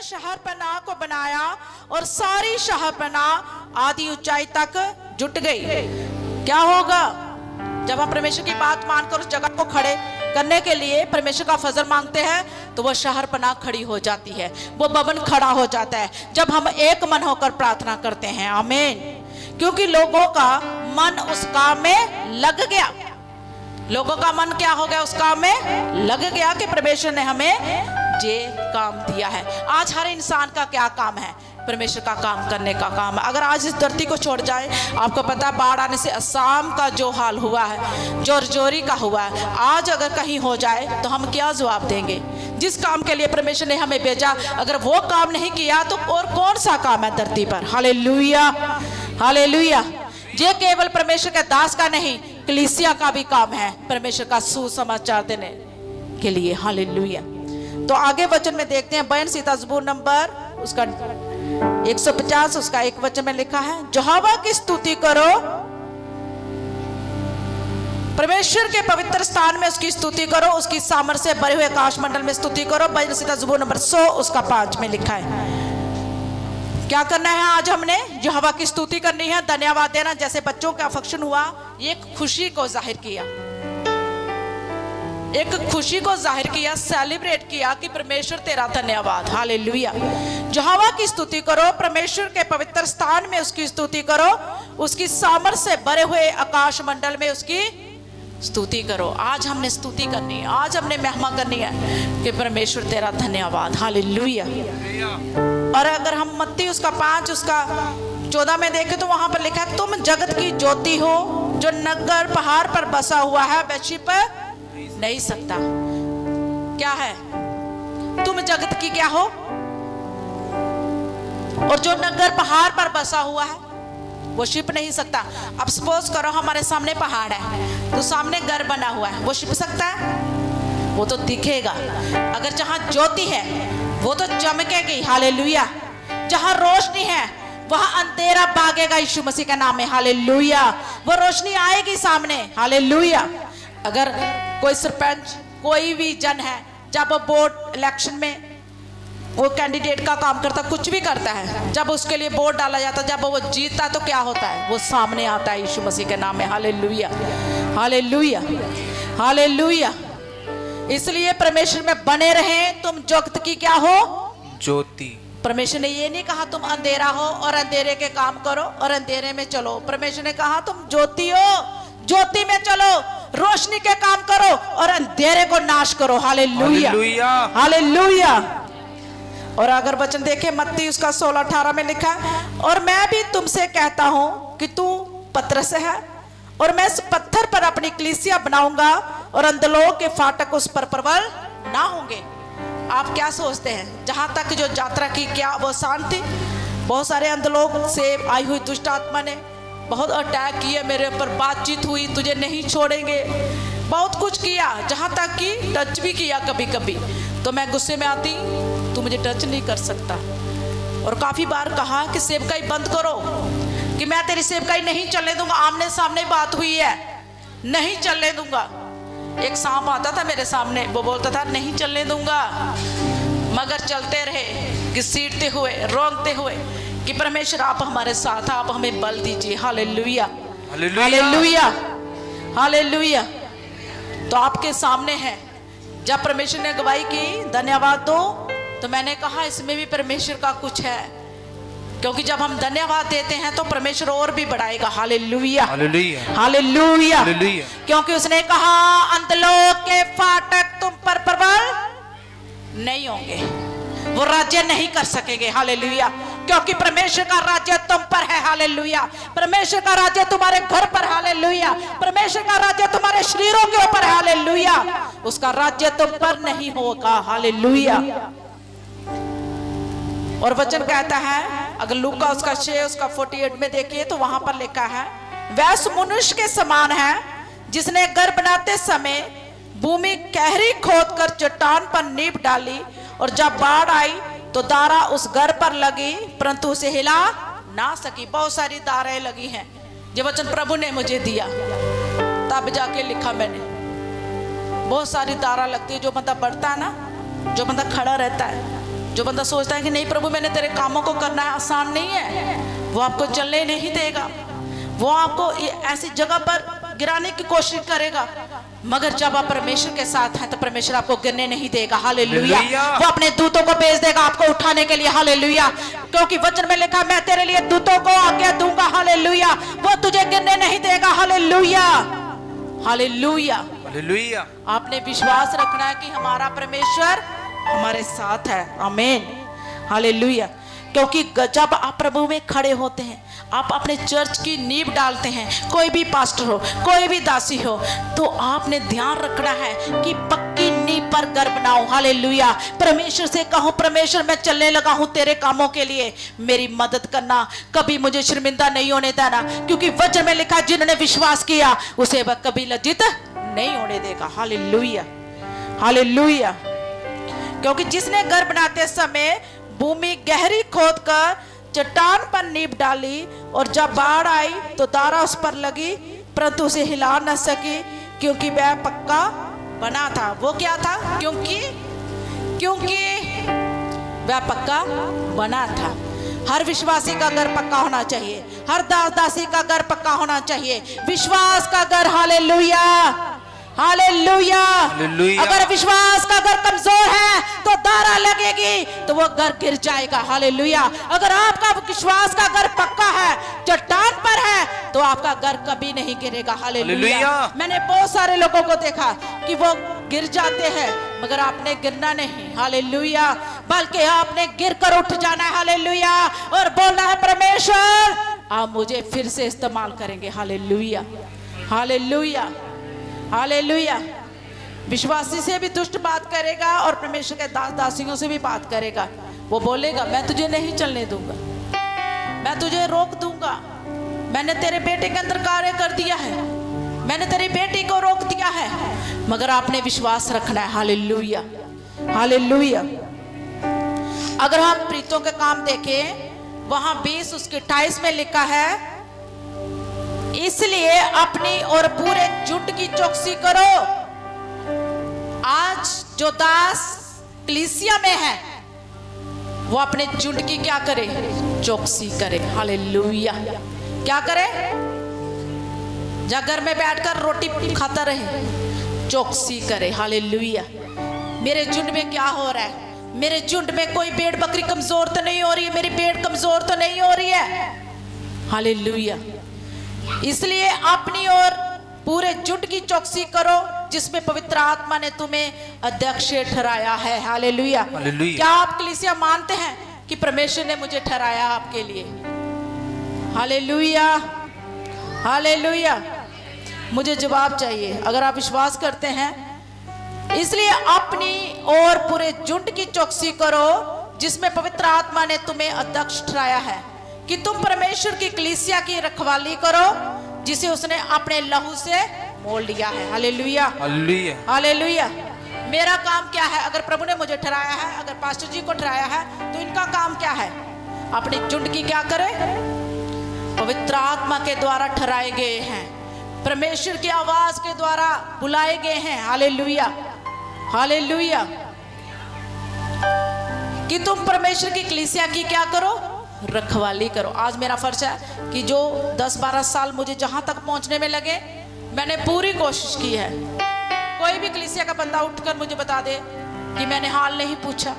शहरपनाह को बनाया और सारी शहरपनाह आधी ऊंचाई तक जुट गई। क्या होगा जब हम परमेश्वर की बात मानकर उस जगह को खड़े करने के लिए परमेश्वर का फजल मांगते हैं तो वह शहरपनाह खड़ी हो जाती है, वो भवन खड़ा हो जाता है जब हम एक मन होकर प्रार्थना करते हैं। आमीन। क्योंकि लोगों का मन उस काम में लग गया। लोगों का मन क्या हो गया? उस काम में लग गया कि परमेश्वर ने हमें ये काम दिया है। आज हर इंसान का क्या काम है? परमेश्वर का काम करने का काम है। अगर आज इस धरती को छोड़ जाए, आपको पता है बाढ़ आने से असम का जो हाल हुआ है, जोरजोरी का हुआ है, आज अगर कहीं हो जाए तो हम क्या जवाब देंगे? जिस काम के लिए परमेश्वर ने हमें भेजा, अगर वो काम नहीं किया तो और कौन सा काम है धरती पर? Hallelujah, hallelujah. ये केवल परमेश्वर के दास का नहीं, कलीसिया का भी काम है परमेश्वर का सुसमाचार देने के लिए। हालेलुया। तो आगे वचन में देखते हैं, बयान सीता ज़बूर नंबर उसका 150 उसका एक वचन में लिखा है, यहोवा की स्तुति करो, परमेश्वर के पवित्र स्थान में उसकी स्तुति करो, उसकी सामर्थ्य से भरे हुए आकाश मंडल में स्तुति करो। बयान सीता ज़बूर नंबर 100 उसका 5 में लिखा है। क्या करना है आज हमने? यहोवा की स्तुति करनी है, धन्यवाद देना। जैसे बच्चों का फंक्शन हुआ, एक खुशी को जाहिर किया, एक खुशी को जाहिर किया, सेलिब्रेट किया कि परमेश्वर तेरा धन्यवाद। हालेलुया। यहोवा की स्तुति करो, परमेश्वर के पवित्र स्थान में उसकी स्तुति करो, उसकी सामर्थ्य से भरे हुए आकाश मंडल में उसकी स्तुति करो। आज हमने स्तुति करनी है, आज हमने महिमा करनी है कि परमेश्वर तेरा धन्यवाद। हालेलुया। और अगर हम मत्ती उसका 5 उसका 14 में देखें तो वहां पर लिखा है, तुम जगत की ज्योति हो, जो नगर पहाड़ पर बसा हुआ है वह छिप नहीं सकता। क्या है? तुम जगत की क्या हो? और जो नगर पहाड़ पर बसा हुआ है वो छिप नहीं सकता। अब सपोज करो हमारे सामने पहाड़ है, तो सामने घर बना हुआ है, वो छिप सकता है? वो तो दिखेगा। अगर जहां ज्योति है वो तो चमकेगी। हालेलुया। जहां रोशनी है वहां अंधेरा भागेगा। यीशु मसीह का नाम है। हालेलुया। वो रोशनी आएगी सामने। हालेलुया। अगर कोई सरपंच, कोई भी जन है, जब वो वोट इलेक्शन में वो कैंडिडेट का काम करता, कुछ भी करता है, जब उसके लिए वोट डाला जाता, जब वो जीतता तो क्या होता है? वो सामने आता है। यीशु मसीह के नाम में। Hallelujah, hallelujah, hallelujah. इसलिए परमेश्वर में बने रहें। तुम जगत की क्या हो? ज्योति। परमेश्वर ने ये नहीं कहा तुम अंधेरा हो और अंधेरे के काम करो और अंधेरे में चलो। परमेश्वर ने कहा तुम ज्योति हो, ज्योति में चलो, रोशनी के काम करो और अंधेरे को नाश करो। Hallelujah, hallelujah. और अगर वचन देखे मत्ती उसका 16-18 में लिखा है, और मैं भी तुमसे कहता हूं कि तू पत्रस है और मैं इस पत्थर पर अपनी कलीसिया बनाऊंगा और अंधलोक के फाटक उस पर प्रबल ना होंगे। आप क्या सोचते हैं? जहां तक जो यात्रा की क्या वो आसान थी? बहुत सारे अंधलोक से आई हुई दुष्ट आत्मा ने बहुत अटैक किए मेरे ऊपर, बातचीत हुई, तुझे नहीं छोड़ेंगे, बहुत कुछ किया, जहां तक कि टच भी किया कभी कभी। तो मैं गुस्से में आती, तू मुझे टच नहीं कर सकता। और काफी बार कहा कि सेवकाई बंद करो, कि मैं तेरी सेवकाई नहीं चलने दूंगा। आमने सामने बात हुई है, नहीं चलने दूंगा। एक सांप आता था मेरे सामने, वो बोलता था नहीं चलने दूंगा, मगर चलते रहे घसीटते हुए, रोंगते हुए कि परमेश्वर आप हमारे साथ, आप हमें बल दीजिए। Hallelujah, hallelujah, hallelujah. तो आपके सामने है, जब परमेश्वर ने गवाही की धन्यवाद दो, तो मैंने कहा इसमें भी परमेश्वर का कुछ है, क्योंकि जब हम धन्यवाद देते हैं तो परमेश्वर और भी बढ़ाएगा। हालेलुया, हालेलुया, हालेलुया, क्योंकि उसने कहा अंधलोक के फाटक तुम पर प्रबल नहीं होंगे, वो राज्य नहीं कर सकेंगे। हालेलुया, क्योंकि परमेश्वर का राज्य तुम पर है। हालेलुया, परमेश्वर का राज्य तुम्हारे घर पर। हालेलुया, परमेश्वर का राज्य तुम्हारे शरीरों के ऊपर। हालेलुया, उसका राज्य तुम पर नहीं होगा। हालेलुया। और वचन कहता है, अगर लूका उसका 6 उसका 48 में देखिए तो वहां पर लिखा है, वैसे मनुष्य के समान है जिसने घर बनाते समय भूमि गहरी खोद कर चट्टान पर नींव डाली, और जब बाढ़ आई तो दारा उस घर पर लगी परंतु उसे हिला ना सकी। बहुत सारी दारें लगी हैं, ये वचन प्रभु ने मुझे दिया, तब जाके लिखा मैंने। बहुत सारी दारा लगती है, जो बंदा बढ़ता है ना, जो बंदा खड़ा रहता है, जो बंदा सोचता है कि नहीं प्रभु मैंने तेरे कामों को करना है, आसान नहीं है, वो आपको चलने नहीं देगा, वो आपको ऐसी जगह पर गिराने की कोशिश करेगा। मगर जब आप परमेश्वर के साथ हैं तो परमेश्वर आपको गिरने नहीं देगा। हालेलुया। वो अपने दूतों को भेज देगा आपको उठाने के लिए। हालेलुया। क्योंकि वचन में लिखा मैं तेरे लिए दूतों को आज्ञा दूंगा। हालेलुया। वो तुझे गिरने नहीं देगा। हालेलुया। हालेलुया। हालेलुया। आपने विश्वास रखना है कि हमारा परमेश्वर हमारे साथ है। आमीन। हालेलुया। क्योंकि जब आप प्रभु में खड़े होते हैं, आप अपने चर्च की नींव डालते हैं, कोई भी पास्टर हो, कोई भी दासी हो, तो आपने ध्यान रखना है कि पक्की नींव पर घर बनाओ। हालेलुया। परमेश्वर से कहो परमेश्वर मैं चलने लगा हूं तेरे कामों के लिए, मेरी मदद करना, कभी मुझे शर्मिंदा नहीं होने देना। क्योंकि वचन में लिखा जिन्होंने विश्वास किया उसे वह कभी लज्जित नहीं होने देगा। हालेलुया। हालेलुया। क्योंकि जिसने घर बनाते समय भूमि गहरी खोदकर चट्टान पर नींव डाली और जब बाढ़ आई तो तारा उस पर लगी परंतु उसे हिला न सकी, क्योंकि वह पक्का बना था। वो क्या था? क्योंकि वह पक्का बना था। हर विश्वासी का घर पक्का होना चाहिए, हर दास दासी का घर पक्का होना चाहिए, विश्वास का घर। हालेलुया। हालेलुया। अगर विश्वास का घर कमजोर है तो तारा लगेगी तो वो घर गिर जाएगा। हालेलुया। अगर आपका विश्वास का घर पक्का है, चट्टान पर है, तो आपका घर कभी नहीं गिरेगा। हालेलुया। मैंने बहुत सारे लोगों को देखा कि वो गिर जाते हैं, मगर आपने गिरना नहीं। हालेलुया। बल्कि आपने गिर कर उठ जाना है। हालेलुया। और बोलना है परमेश्वर आप मुझे फिर से इस्तेमाल करेंगे। हालेलुया। हालेलुया। हालेलुया। विश्वासी से भी दुष्ट बात करेगा और परमेश्वर के दास दासियों से भी बात करेगा। वो बोलेगा मैं तुझे नहीं चलने दूंगा, मैं तुझे रोक दूंगा, मैंने तेरे बेटे के अंदर कार्य कर दिया है, मैंने तेरी बेटी को रोक दिया है। मगर आपने विश्वास रखना है। हालेलुया। हालेलुया। अगर हम प्रीतों के काम देखें, वहां 20 उसके 28 में लिखा है इसलिए अपनी और पूरे झुंड की चौकसी करो। आज जो दास कलीसिया में है वो अपने झुंड की क्या करे? चौकसी करे। हालेलुया। क्या करे? जा घर में बैठकर रोटी खाता रहे, चौकसी करे। हालेलुया। मेरे झुंड में क्या हो रहा है? मेरे झुंड में कोई भेड़ बकरी कमजोर तो नहीं हो रही है, मेरी भेड़ कमजोर तो नहीं हो रही है। हालेलुया। इसलिए अपनी और पूरे झुंड की चौकसी करो जिसमें पवित्र आत्मा ने तुम्हें अध्यक्ष ठहराया है। हालेलुया। क्या आप कलीसिया मानते हैं कि परमेश्वर ने मुझे ठहराया आपके लिए? हालेलुया। हालेलुया। मुझे जवाब चाहिए अगर आप विश्वास करते हैं। इसलिए अपनी और पूरे झुंड की चौकसी करो जिसमें पवित्र आत्मा ने तुम्हें अध्यक्ष ठहराया है कि तुम परमेश्वर की कलीसिया की रखवाली करो जिसे उसने अपने लहू से मोल लिया है। हालेलुया। हालेलुया। हालेलुया। मेरा काम क्या है? अगर प्रभु ने मुझे ठहराया है, अगर पास्टर जी को ठहराया है, तो इनका काम क्या है? अपनी झुंड की क्या करे? पवित्र आत्मा के द्वारा ठहराए गए हैं, परमेश्वर की आवाज के द्वारा बुलाए गए हैं। हालेलुया। हालेलुया। कि तुम परमेश्वर की कलीसिया की क्या करो? रखवाली करो। आज मेरा फर्ज है कि जो 10-12 साल मुझे जहां तक पहुंचने में लगे, मैंने पूरी कोशिश की है। कोई भी कलीसिया का बंदा उठकर मुझे बता दे कि मैंने हाल नहीं पूछा,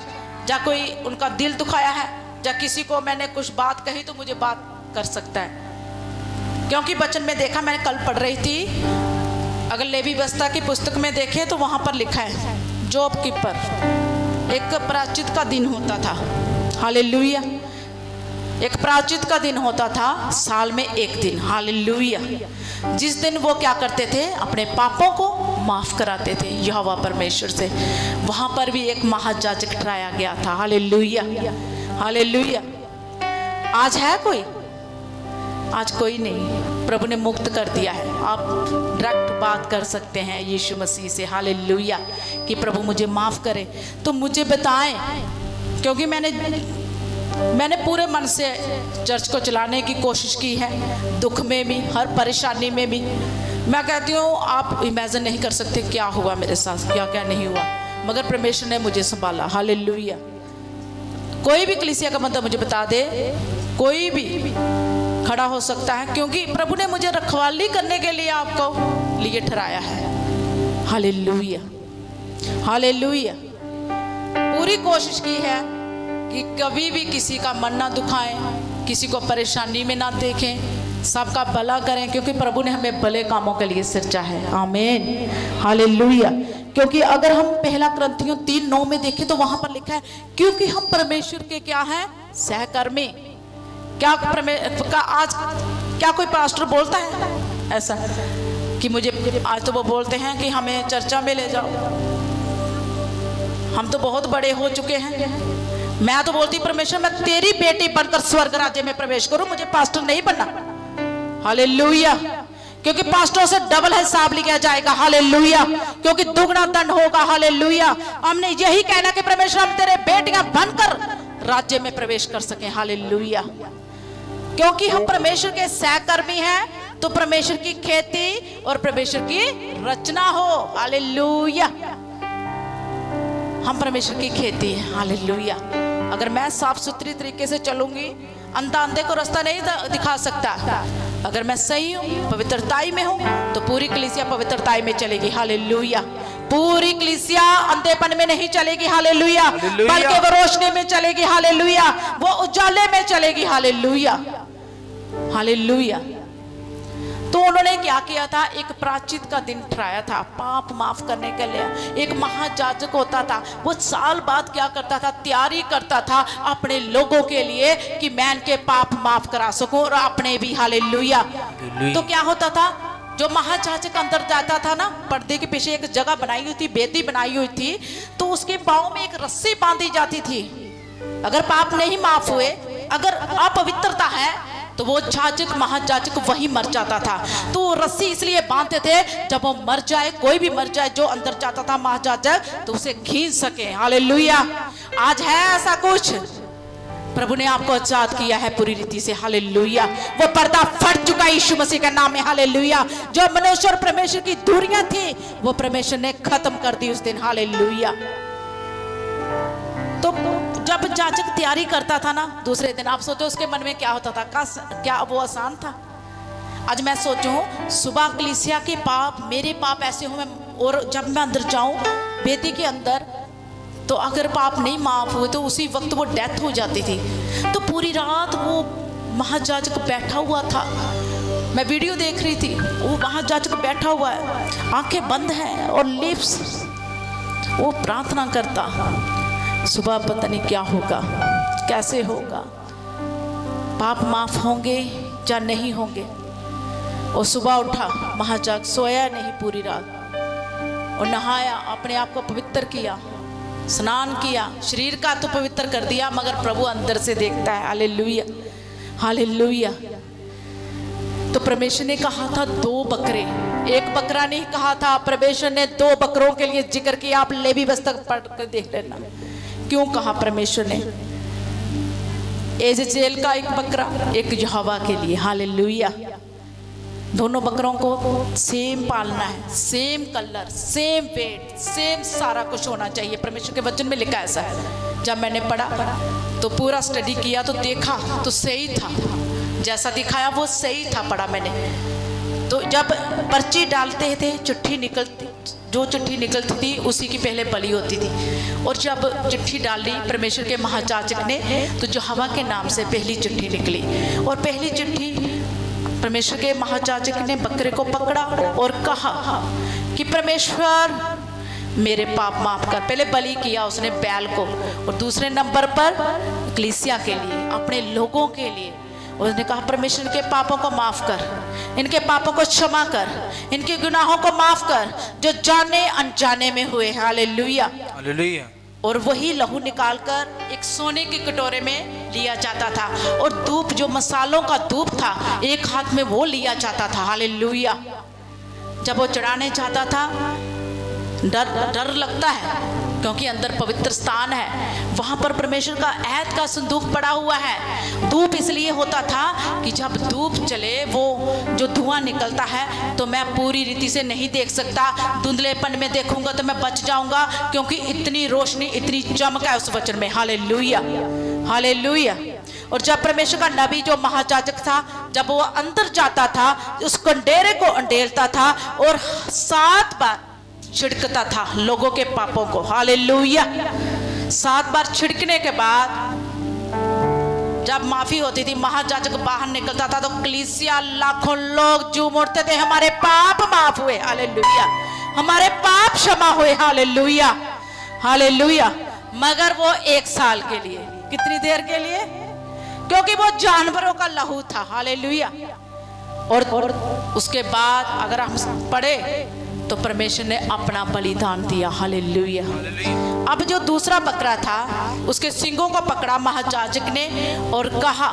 या कोई उनका दिल दुखाया है, या किसी को मैंने कुछ बात कही तो मुझे बात कर सकता है। क्योंकि वचन में देखा, मैंने कल पढ़ रही थी, अगर लेवी व्यवस्था की पुस्तक में देखें तो वहां पर लिखा है जॉब कीपर एक प्रायश्चित का दिन होता था। हालेलुया। एक प्रायश्चित का दिन होता था, साल में एक दिन। हालेलुया। जिस दिन वो क्या करते थे? अपने पापों को माफ कराते थे यहोवा परमेश्वर से। वहां पर भी एक महायाजक ठहराया गया था। हालेलुया। हालेलुया। आज है कोई? आज कोई नहीं। प्रभु ने मुक्त कर दिया है। आप डायरेक्ट बात कर सकते हैं यीशु मसीह से। हालेलुया। कि प्रभु मुझे माफ करे तो मुझे बताएं, क्योंकि मैंने पूरे मन से चर्च को चलाने की कोशिश की है, दुख में भी, हर परेशानी में भी। मैं कहती हूँ आप इमेजिन नहीं कर सकते क्या हुआ मेरे साथ, क्या क्या नहीं हुआ, मगर परमेश्वर ने मुझे संभाला। हालेलुया। कोई भी कलीसिया का मंदिर मुझे बता दे, कोई भी खड़ा हो सकता है, क्योंकि प्रभु ने मुझे रखवाली करने के लिए आपको लिए ठहराया है। Hallelujah, hallelujah. पूरी कोशिश की है कि कभी भी किसी का मन ना दुखाएं, किसी को परेशानी में ना देखें, सबका भला करें, क्योंकि प्रभु ने हमें भले कामों के लिए सृजा है। आमीन, हालेलुया। क्योंकि अगर हम पहला क्रंथियों 3:9 में देखें तो वहां पर लिखा है, क्योंकि हम परमेश्वर के क्या हैं, सहकर्मी। क्या आज क्या कोई पास्टर बोलता है ऐसा कि मुझे आज तो वो बोलते हैं कि हमें चर्चा में ले जाओ, हम तो बहुत बड़े हो चुके हैं। मैं तो बोलती परमेश्वर मैं तेरी बेटी बनकर स्वर्ग राज्य में प्रवेश करूं, मुझे पास्टर नहीं बनना। हालेलुया। क्योंकि पास्टरों से डबल हिसाब लिया जाएगा। हालेलुया। क्योंकि दुगना दंड होगा। हालेलुया। हमने यही कहना कि परमेश्वर हम तेरे बेटियां बनकर राज्य में प्रवेश कर सकें। हालेलुया। क्योंकि हम परमेश्वर के सहकर्मी हैं, तो परमेश्वर की खेती और परमेश्वर की रचना हो। हालेलुया। हम परमेश्वर की खेती है। हालेलुया। अगर मैं साफ सुथरी तरीके से चलूंगी, अंधा अंधे को रास्ता नहीं दिखा सकता। अगर मैं सही हूं, पवित्रताई में हूं, तो पूरी कलीसिया पवित्रताई में चलेगी। हालेलुया। पूरी कलीसिया अंधेपन में नहीं चलेगी। हालेलुया। बल्कि वो रोशनी में चलेगी। हालेलुया। वो उजाले में चलेगी। Hallelujah, hallelujah. तो उन्होंने क्या किया था, एक प्रायश्चित का दिन ठहराया था पाप माफ करने के लिए। एक महायाजक होता था, वो साल बाद क्या करता था, तैयारी करता था अपने लोगों के लिए कि मैं इनके पाप माफ करा सकूं और अपने भी। हालेलुया। तो क्या होता था, जो महायाजक अंदर जाता था ना, पर्दे के पीछे एक जगह बनाई हुई थी, बेदी बनाई हुई थी, तो उसके पांव में एक रस्सी बांधी जाती थी। अगर पाप नहीं माफ हुए, अगर अपवित्रता है, तो वो याजक महायाजक वही मर जाता था। तो रस्सी इसलिए बांधते थे, जब वो मर जाए, कोई भी मर जाए, जो अंदर जाता था महायाजक, तो उसे खींच सके। हालेलुया। आज है ऐसा कुछ, प्रभु ने आपको आजाद किया है पूरी रीति से। हालेलुया। वो पर्दा फट चुका है यीशु मसीह के नाम में। हालेलुया। जो मनुष्य और परमेश्वर की दूरियां थी, वो परमेश्वर ने खत्म कर दी उस दिन। हालेलुया। तो जब याजक तैयारी करता था ना दूसरे दिन, आप सोचो उसके मन में क्या होता था, क्या वो आसान था? आज मैं सोचूं, सुबह कलीसिया के पाप, मेरे पाप ऐसे हो, और जब मैं अंदर जाऊं बेदी के अंदर, तो अगर पाप नहीं माफ हुए तो उसी वक्त वो डेथ हो जाती थी। तो पूरी रात वो महायाजक बैठा हुआ था, मैं वीडियो देख रही थी, वो महायाजक बैठा हुआ है, आंखें बंद हैं और लिप्स, वो प्रार्थना करता, सुबह पता नहीं क्या होगा, कैसे होगा, पाप माफ होंगे या नहीं होंगे। और सुबह उठा महायाजक, सोया नहीं पूरी रात, और नहाया, अपने आप को पवित्र किया, स्नान किया, शरीर का तो पवित्र कर दिया, मगर प्रभु अंदर से देखता है। Hallelujah, hallelujah. तो परमेश्वर ने कहा था 2 बकरे, एक बकरा नहीं कहा था। परमेश्वर ने 2 बकरों के लिए जिक्र किया। आप लेवी पुस्तक पढ़ कर देख लेना क्यों कहा परमेश्वर ने। एजेजेल का एक बकरा, एक यहोवा के लिए। हालेलुया। दोनों बकरों को सेम पालना है, same colour, same weight, same सारा कुछ होना चाहिए। परमेश्वर के वचन में लिखा ऐसा है। जब मैंने पढ़ा तो पूरा स्टडी किया तो देखा तो सही था, जैसा दिखाया वो सही था, पढ़ा मैंने। तो जब पर्ची डालते थे, चिट्ठी निकलती, जो चिट्ठी निकलती थी उसी की पहले बलि होती थी। और जब चिट्ठी डाली परमेश्वर के महायाजक ने, तो यहोवा के नाम से पहली चिट्ठी निकली। और पहली चिट्ठी परमेश्वर के महायाजक ने बकरे को पकड़ा और कहा कि परमेश्वर मेरे पाप माफ कर। पहले बलि किया उसने बैल को, और दूसरे नंबर पर कलीसिया के लिए, अपने लोगों के लिए उसने कहा परमेश्वर के पापों को माफ कर, इनके पापों को क्षमा कर, इनके गुनाहों को माफ कर जो जाने अनजाने में हुए। Hallelujah, hallelujah. और वही लहू निकालकर एक सोने के कटोरे में लिया जाता था, और धूप, जो मसालों का धूप था, एक हाथ में वो लिया जाता था। हालेलुया। जब वो चढ़ाने जाता था, डर लगता है, क्योंकि अंदर पवित्र स्थान है, वहां पर परमेश्वर का ऐत का संदूक पड़ा हुआ है। धूप इसलिए होता था कि जब धूप चले, वो जो धुआं निकलता है तो मैं पूरी रीति से नहीं देख सकता, धुंधलेपन में देखूंगा तो मैं बच जाऊंगा, क्योंकि इतनी रोशनी, इतनी चमक है उस वचन में। Hallelujah, hallelujah. और जब परमेश्वर का नबी जो महायाजक था, जब वो अंदर जाता था, उस कंडेरे को अंडेलता था और 7 बार छिड़कता था लोगों के पापों को। हालेलुया। 7 बार छिड़कने के बाद जब माफी होती थी, महायाजक बाहर निकलता था तो कलीसिया लाखों लोग झूम उठते थे, हमारे पाप माफ हुए। हालेलुया, हमारे पाप क्षमा हुए। Hallelujah, hallelujah. मगर वो 1 साल के लिए, कितनी देर के लिए? क्योंकि वो जानवरों का लहू था। हालेलुया। और उसके बाद अगर हम पढ़े तो परमेश्वर ने अपना बलिदान दिया। हालेलुया। अब जो दूसरा बकरा था, उसके सींगों को पकड़ा महायाजक ने और कहा,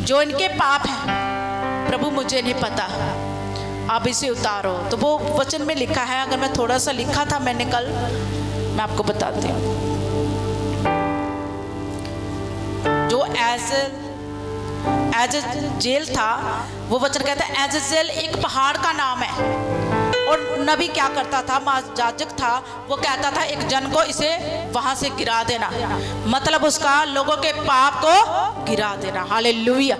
जो इनके पाप हैं प्रभु मुझे नहीं पता, आप इसे उतारो। तो वो वचन में लिखा है, अगर मैं थोड़ा सा लिखा था मैंने कल, मैं आपको बताती हूँ। जो एज जेल था, वो वचन कहता है एज जेल एक पहाड़ का नाम है। और नबी क्या करता था, महायाजक था, वो कहता था एक जन को इसे वहां से गिरा देना, मतलब उसका लोगों के पाप को गिरा देना। हालेलुया।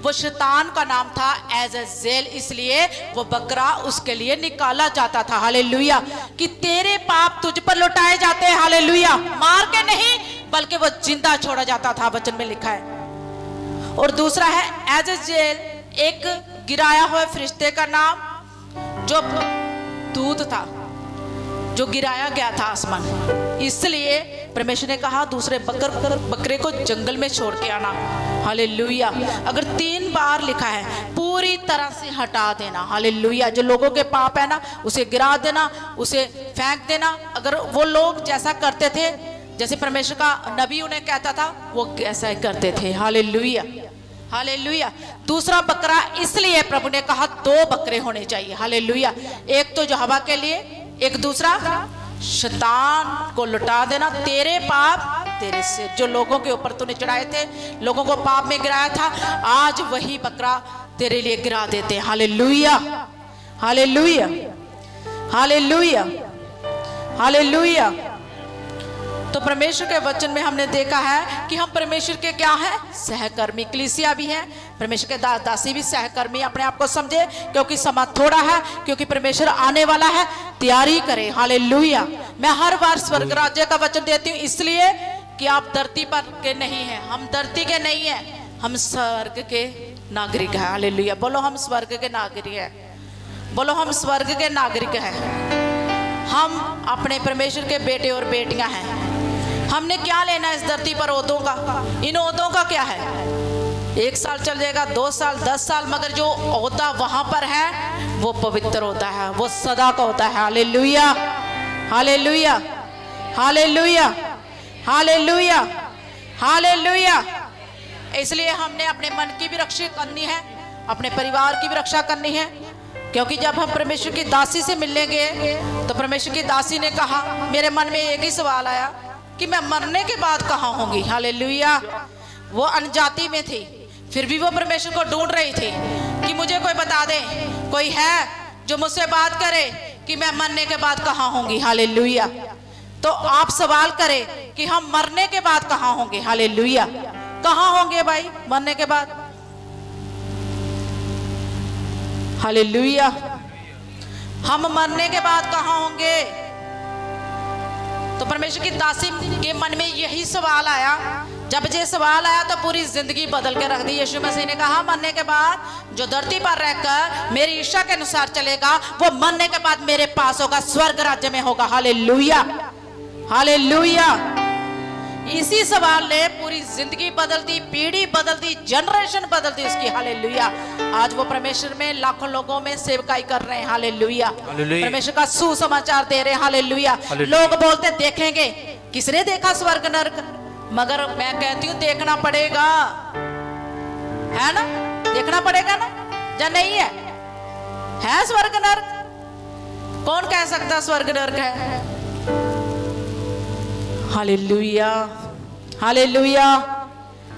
वो शैतान का नाम था एज ए जेल, इसलिए वो बकरा उसके लिए निकाला जाता था। हालेलुया। कि तेरे पाप तुझ पर लौटाए जाते हैं। हालेलुया। मार के नहीं, बल्कि वो जिंदा छोड़ा जाता था, वचन में लिखा है। और दूसरा है एज ए जेल एक गिराया हुआ फरिश्ते का नाम, जो दूत था, जो गिराया गया था आसमान। इसलिए परमेश्वर ने कहा दूसरे बकरे को जंगल में छोड़ के आना। हालेलुया। अगर 3 बार लिखा है, पूरी तरह से हटा देना। हालेलुया। जो लोगों के पाप है ना, उसे गिरा देना, उसे फेंक देना। अगर वो लोग जैसा करते थे, जैसे परमेश्वर का नबी उन्हें कहता था, वो ऐसा ही करते थे। Hallelujah, hallelujah. दूसरा बकरा इसलिए प्रभु ने कहा 2 बकरे होने चाहिए। हालेलुया। एक तो यहोवा के लिए, एक दूसरा शैतान को लुटा देना। तेरे पाप तेरे से जो लोगों के ऊपर तूने चढ़ाए थे, लोगों को पाप में गिराया था, आज वही बकरा तेरे लिए गिरा देते। Hallelujah, hallelujah, hallelujah, hallelujah. तो परमेश्वर के वचन में हमने देखा है कि हम परमेश्वर के क्या है, सहकर्मी। कलीसिया भी है, परमेश्वर के दासी भी सहकर्मी। अपने आप को समझे, क्योंकि समय थोड़ा है, क्योंकि परमेश्वर आने वाला है, तैयारी करें। हालेलुया। मैं हर बार स्वर्ग राज्य का वचन देती हूँ, इसलिए कि आप धरती पर के नहीं हैं, हम धरती के नहीं हैं, हम स्वर्ग के नागरिक हैं। हालेलुया। बोलो हम स्वर्ग के नागरिक हैं, बोलो हम स्वर्ग के नागरिक हैं। हम अपने परमेश्वर के बेटे और बेटियां हैं। हमने क्या लेना इस धरती पर ओहदों का? इन ओहदों का क्या है? 1 साल चल जाएगा, 2 साल, 10 साल, मगर जो ओहदा वहां पर है वो पवित्र होता है, वो सदा का होता है। Hallelujah, hallelujah, hallelujah, hallelujah, hallelujah. इसलिए हमने अपने मन की भी रक्षा करनी है, अपने परिवार की भी रक्षा करनी है, क्योंकि जब हम परमेश्वर की दासी से मिलने गए तो परमेश्वर की दासी ने कहा, मेरे मन में एक ही सवाल आया कि मैं मरने के बाद कहाँ होंगी। हालेलुया। वो अनजाति में थी, फिर भी वो परमेश्वर को ढूंढ रही थी कि मुझे कोई बता दे, कोई है जो मुझसे बात करे कि मैं मरने के बाद कहाँ होंगी। हालेलुया। तो आप सवाल करें कि हम मरने के बाद कहाँ होंगे। हालेलुया। कहाँ होंगे भाई मरने के बाद? हालेलुया। हम मरने के बाद कहाँ होंगे? तो परमेश्वर की दासी के मन में यही सवाल आया। जब ये सवाल आया तो पूरी जिंदगी बदल के रख दी। यीशु मसीह ने कहा, मरने के बाद जो धरती पर रहकर मेरी इच्छा के अनुसार चलेगा, वो मरने के बाद मेरे पास होगा, स्वर्ग राज्य में होगा। Hallelujah, hallelujah. इसी सवाल ने पूरी जिंदगी बदल दी, पीढ़ी बदल दी, जनरेशन बदल दी उसकी। हालेलुया। आज वो परमेश्वर में लाखों लोगों में सेवकाई कर रहे हैं। हालेलुया। परमेश्वर का सुसमाचार दे रहे हैं। हालेलुया। लोग बोलते देखेंगे, किसने देखा स्वर्ग नरक? मगर मैं कहती हूँ देखना पड़ेगा, है ना? देखना पड़ेगा ना, या नहीं है स्वर्ग नरक? कौन कह सकता स्वर्ग नरक है? Hallelujah, hallelujah,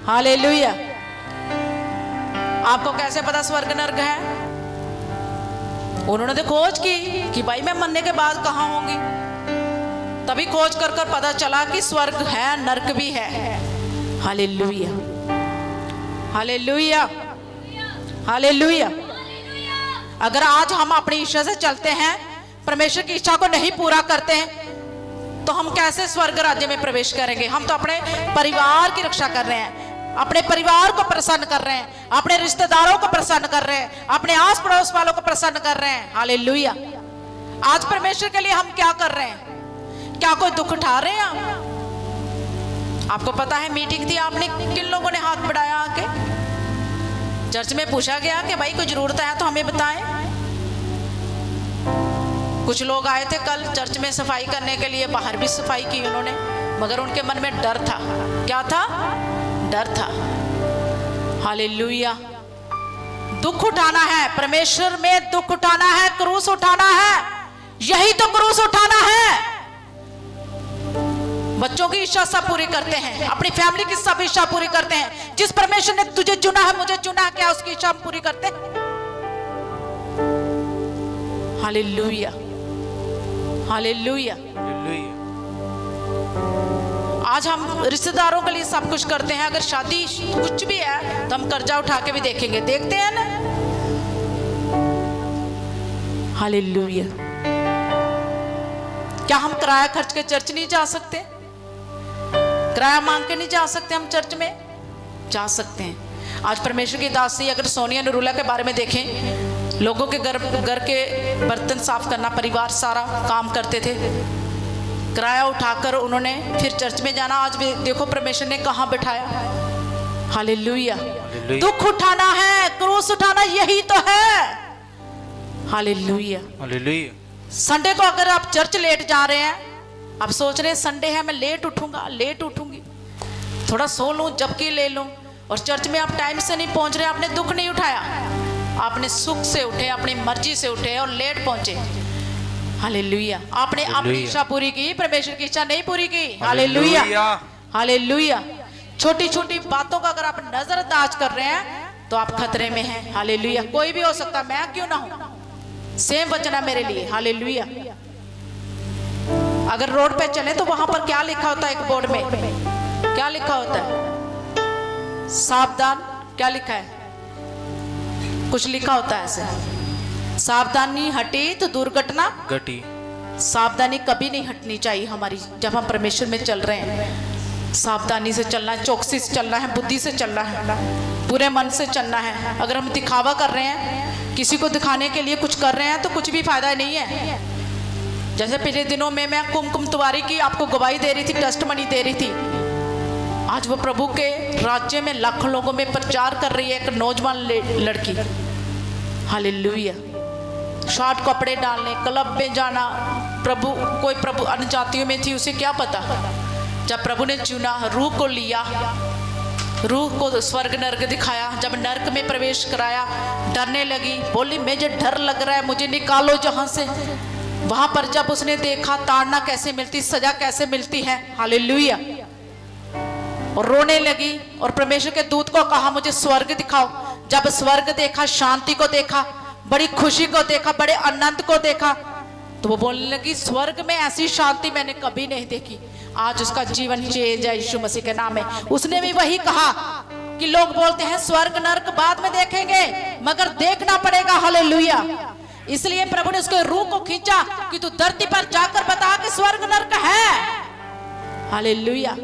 hallelujah. आपको कैसे पता स्वर्ग नर्क है? उन्होंने तो खोज की कि भाई मैं मरने के बाद कहाँ होंगी, तभी खोज कर कर पता चला कि स्वर्ग है, नर्क भी है। Hallelujah, hallelujah, hallelujah. अगर आज हम अपनी इच्छा से चलते हैं, परमेश्वर की इच्छा को नहीं पूरा करते हैं, तो हम कैसे स्वर्ग राज्य में प्रवेश करेंगे? हम तो अपने परिवार की रक्षा कर रहे हैं, अपने परिवार को प्रसन्न कर रहे हैं, अपने रिश्तेदारों को प्रसन्न कर रहे हैं, अपने आस पड़ोस वालों को प्रसन्न कर रहे हैं। हालेलुया। आज परमेश्वर के लिए हम क्या कर रहे हैं? क्या कोई दुख उठा रहे हैं आप? आपको पता है मीटिंग थी, आपने किन लोगों ने हाथ बढ़ाया आके? चर्च में पूछा गया कि भाई कोई जरूरत है तो हमें बताएं। कुछ लोग आए थे कल चर्च में सफाई करने के लिए, बाहर भी सफाई की उन्होंने, मगर उनके मन में डर था। क्या था? डर था। हालेलुया। दुख उठाना है, परमेश्वर में दुख उठाना है, क्रूस उठाना है, यही तो क्रूस उठाना है। बच्चों की इच्छा सब पूरी करते हैं, अपनी फैमिली की सब इच्छा पूरी करते हैं। जिस परमेश्वर ने तुझे चुना है, मुझे चुना है, क्या उसकी इच्छा हम पूरी करते हैं? Hallelujah, hallelujah. आज हम रिश्तेदारों के लिए सब कुछ करते हैं। अगर शादी कुछ भी है तो हम कर्जा उठा के भी देखेंगे, देखते हैं ना। हालेलुया। क्या हम किराया खर्च के चर्च नहीं जा सकते? किराया मांग के नहीं जा सकते हम चर्च में? जा सकते हैं। आज परमेश्वर की दासी अगर सोनिया नरूला के बारे में देखें, लोगों के घर के बर्तन साफ करना, परिवार सारा काम करते थे, किराया उठाकर उन्होंने फिर चर्च में जाना। आज भी देखो परमेश्वर ने कहाँ बिठाया। हालेलुया। दुख उठाना है, क्रूस उठाना, यही तो है। Hallelujah, hallelujah. संडे को अगर आप चर्च लेट जा रहे हैं, आप सोच रहे हैं संडे है मैं लेट उठूंगा, लेट उठूंगी, थोड़ा सो लूं, जबकि ले लूं, और चर्च में आप टाइम से नहीं पहुंच रहे, आपने दुख नहीं उठाया, आपने सुख से उठे, अपनी मर्जी से उठे और लेट पहुंचे। हालेलुया। आपने अपनी इच्छा पूरी की, परमेश्वर की इच्छा नहीं पूरी की। Hallelujah, hallelujah. छोटी छोटी बातों का अगर आप नजरअंदाज कर रहे हैं तो आप खतरे में हैं। हालेलुया। कोई भी हो सकता, मैं क्यों ना हूं, सेम वचन है मेरे लिए। हालेलुया। अगर रोड पे चले तो वहां पर क्या लिखा होता है? एक बोर्ड में क्या लिखा होता है? सावधान। क्या लिखा है? कुछ लिखा होता है ऐसे, सावधानी हटी तो दुर्घटना घटी। सावधानी कभी नहीं हटनी चाहिए हमारी जब हम परमेश्वर में चल रहे हैं। सावधानी से चलना है, चौकसी से चलना है, बुद्धि से चलना है, पूरे मन से चलना है। अगर हम दिखावा कर रहे हैं, किसी को दिखाने के लिए कुछ कर रहे हैं, तो कुछ भी फायदा नहीं है। जैसे पिछले दिनों में मैं कुमकुम तिवारी की आपको गवाही दे रही थी, टेस्टमनी दे रही थी। आज वो प्रभु के राज्य में लाखों लोगों में प्रचार कर रही है, एक नौजवान लड़की। हालेलुया। शॉर्ट कपड़े डालने, क्लब में जाना, कोई प्रभु अन्य जातियों में थी, उसे क्या पता। जब प्रभु ने चुना, रूह को लिया, रूह को स्वर्ग नर्क दिखाया, जब नर्क में प्रवेश कराया, डरने लगी, बोली मुझे डर लग रहा है, मुझे निकालो जहां से। वहां पर जब उसने देखा ताड़ना कैसे मिलती, सजा कैसे मिलती है, हालेलुया, और रोने लगी और परमेश्वर के दूत को कहा मुझे स्वर्ग दिखाओ। जब स्वर्ग देखा, शांति को देखा, बड़ी खुशी को देखा, बड़े आनंद को देखा, तो वो बोलने लगी स्वर्ग में ऐसी शांति मैंने कभी नहीं देखी। आज उसका जीवन चेंज है यीशु मसीह के नाम में। उसने भी वही कहा कि लोग बोलते हैं स्वर्ग नरक बाद में देखेंगे, मगर देखना पड़ेगा। हालेलुया। इसलिए प्रभु ने उसके रूह को खींचा कि तू धरती पर जाकर बता कि स्वर्ग नरक है। हालेलुया।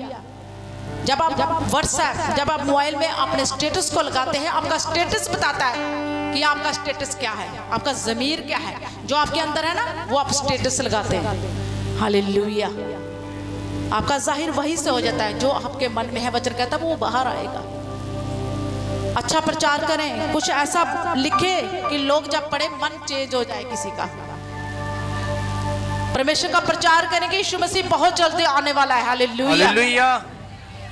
जब आप व्हाट्सएप, जब आप मोबाइल में अपने स्टेटस को लगाते हैं, आपका स्टेटस बताता है कि आपका स्टेटस क्या है, आपका ज़मीर क्या है, जो आपके अंदर है ना, वो आप स्टेटस लगाते हैं। हालेलुया। आपका जाहिर वही से हो जाता है, जो आपके मन में है, वचन कहता है वो बाहर आएगा। अच्छा प्रचार करें, कुछ ऐसा लिखे कि लोग जब पढ़े मन चेंज हो जाए किसी का। परमेश्वर का प्रचार करें कि यीशु मसीह बहुत जल्दी आने वाला है। हालेलुया।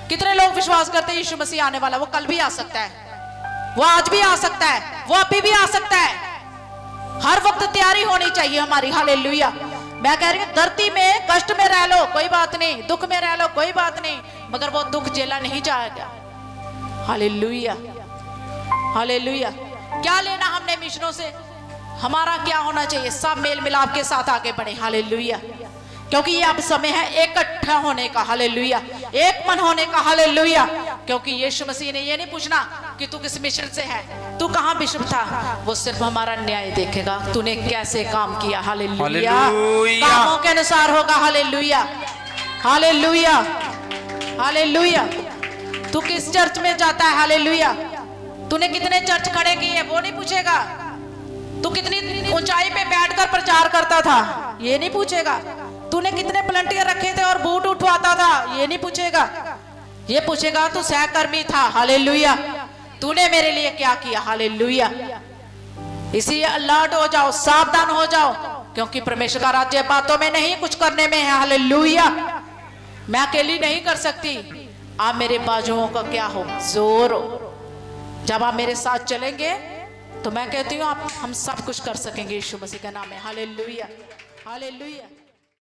कितने लोग विश्वास करते हैं यीशु मसीह आने वाला? वो कल भी आ सकता है, वो आज भी आ सकता है, वो अभी भी आ सकता है। हर वक्त तैयारी होनी चाहिए हमारी। हालेलुया। मैं कह रही हूँ धरती में कष्ट में रह लो कोई बात नहीं, दुख में रह लो कोई बात नहीं, मगर वो दुख झेला नहीं जाएगा। Hallelujah, hallelujah. क्या लेना हमने मिशनों से, हमारा क्या होना चाहिए, सब मेल मिलाप के साथ आगे बढ़े। हालेलुया, क्योंकि ये अब समय है इकट्ठा होने का। हालेलुया, एक मन होने का। हालेलुया, क्योंकि यीशु मसीह ने ये नहीं पूछना कि तू किस मिशन से है, तू कहाँ बिशप था, वो सिर्फ हमारा न्याय देखेगा, तूने कैसे काम किया। हालेलुया, कामों के अनुसार होगा। Hallelujah, hallelujah, hallelujah. तू किस चर्च में जाता है, हालेलुया, तूने कितने चर्च खड़े किए वो नहीं पूछेगा, तू कितनी ऊंचाई पे बैठकर प्रचार करता था ये नहीं पूछेगा, तूने कितने वॉलंटियर रखे थे और बूट उठवाता था ये नहीं पूछेगा, ये पूछेगा तू सहकर्मी था। हालेलुया, तूने मेरे लिए क्या किया। हालेलुया, इसलिए अलर्ट हो जाओ, सावधान हो जाओ, क्योंकि परमेश्वर का राज्य बातों में नहीं कुछ करने में है। हालेलुया, मैं अकेली नहीं कर सकती, आप मेरे बाजुओं का क्या हो, जोर हो। जब आप मेरे साथ चलेंगे तो मैं कहती हूँ आप हम सब कुछ कर सकेंगे यीशु मसीह के नाम में। Hallelujah, hallelujah.